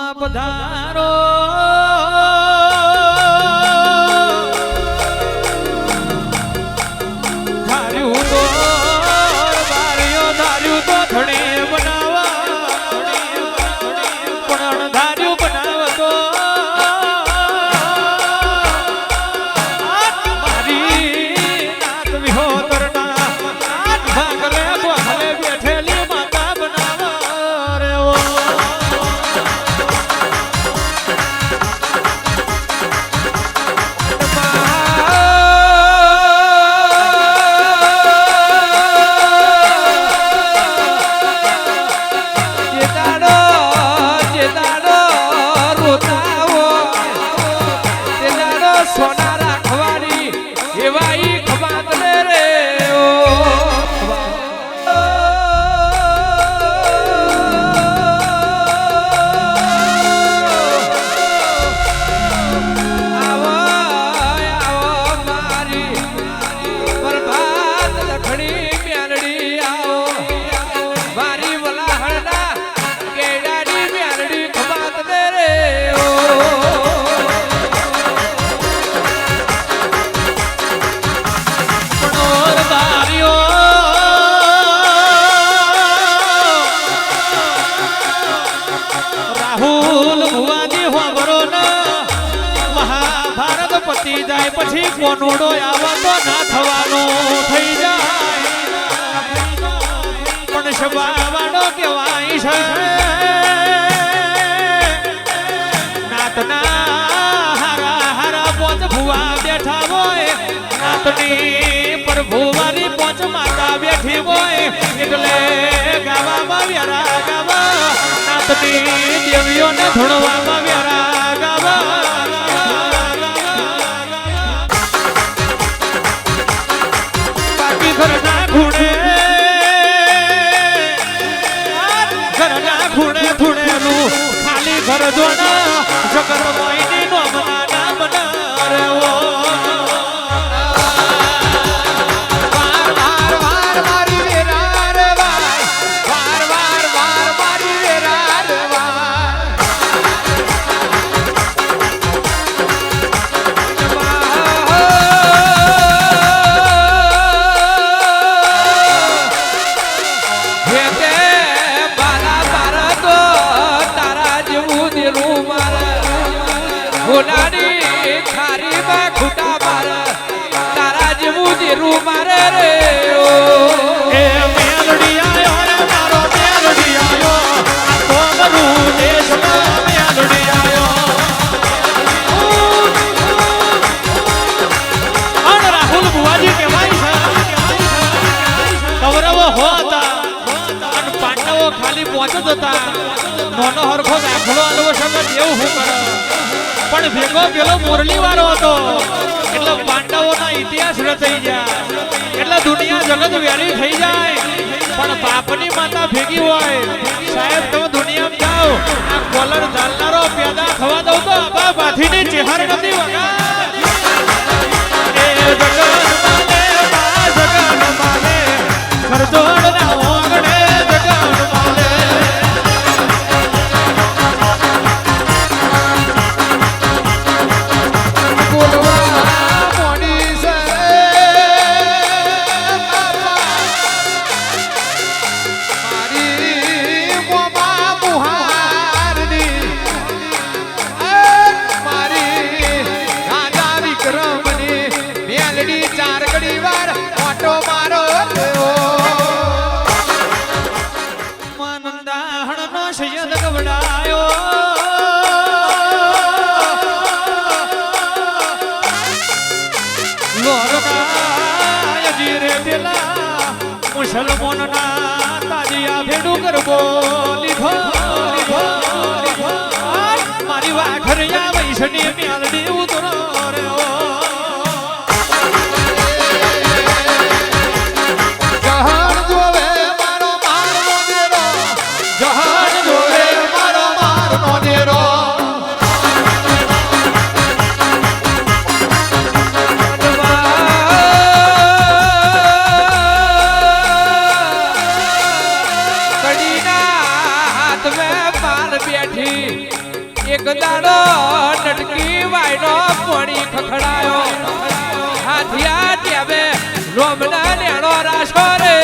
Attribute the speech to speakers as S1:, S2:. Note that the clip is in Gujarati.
S1: માં પધારો ધાર્યું તો બારીઓ ધાર્યું તો ધણે બનાવા પણ ધાર્યું બનાવતો મારી નાત વિહોતરના ભાગલે ભાગલે બેઠેલી માતા બનાવા રે ઓ સોના રાખવાની એવા ઈ ખબાત ને રે આવો આવો મારી પ્રભાત લખણી મ્યાલડી આવો મારી વલાહળના કેડાની મ્યાલડી ખબાત ને રે રાહુલ ભુવાજી હોબરો ને મહાભારત પતી જાય પછી કોનોડો આવતો ના થવાનો થઈ જાય પણ શબાવાડો કહેવાય છે નાતના હારા હારા પોચ ભુવા બેઠા હોય નાતની પર ભુવાની પોચ માતા બેઠી હોય એટલે ગાવામાં વ્યારા ગાવા નાતની દેવીઓને ધૂણવામાં વ્યારા ગાવા બાકી ઘરના ખૂણે ખૂણેલું ખાલી ઘર જોના જગત મોઈની નો મના બના રે ઓ ભોલાની ખારી માં ખૂટા માર તારા જેવું જીરું મારે રે ઓ એ મેલડી આયો રે મારો મેલડી આયો આ તો મરું દેશમાં મેલડી આયો અને રાહુલ બુવાજી કહેવાય છે કૌરવો હોતા અને પાંડવો ખાલી પહોંચત હતા નોનો હરખો દાખલો આલવો છે દેવ હું કરે પણ ભેગો પેલો મોરલી વાળો હતો એટલે પાંડવોના ઇતિહાસ રચાઈ જાય એટલે દુનિયા જગત વેરી થઈ જાય પણ બાપની માતા ભેગી હોય સાહેબ તમે દુનિયામાં જાઓ આ કોલર ચાલનારો પેદા થવા દઉં તો આપા બાથીની ચેહર નથી વગા એ જગન માને બા જગન માને ખરજોડ ના ઓગણે જગન માને ચાર ઘડી વાર ઓટો મારો માનંદાહણ નો સૈયદ ગવડાયો લોરડા જીરે પેલા મુસલમાન ના તાજિયા ભેડું કરબો લીધો મારી વાઘરિયા વૈષ્ણી મ્યાલડી ઉતરો રે બેઠી
S2: એક દાડો નટકી વાયનો પોણી ખખડાયો હાથિયા ટેબે રોમના નેણો રાશો રે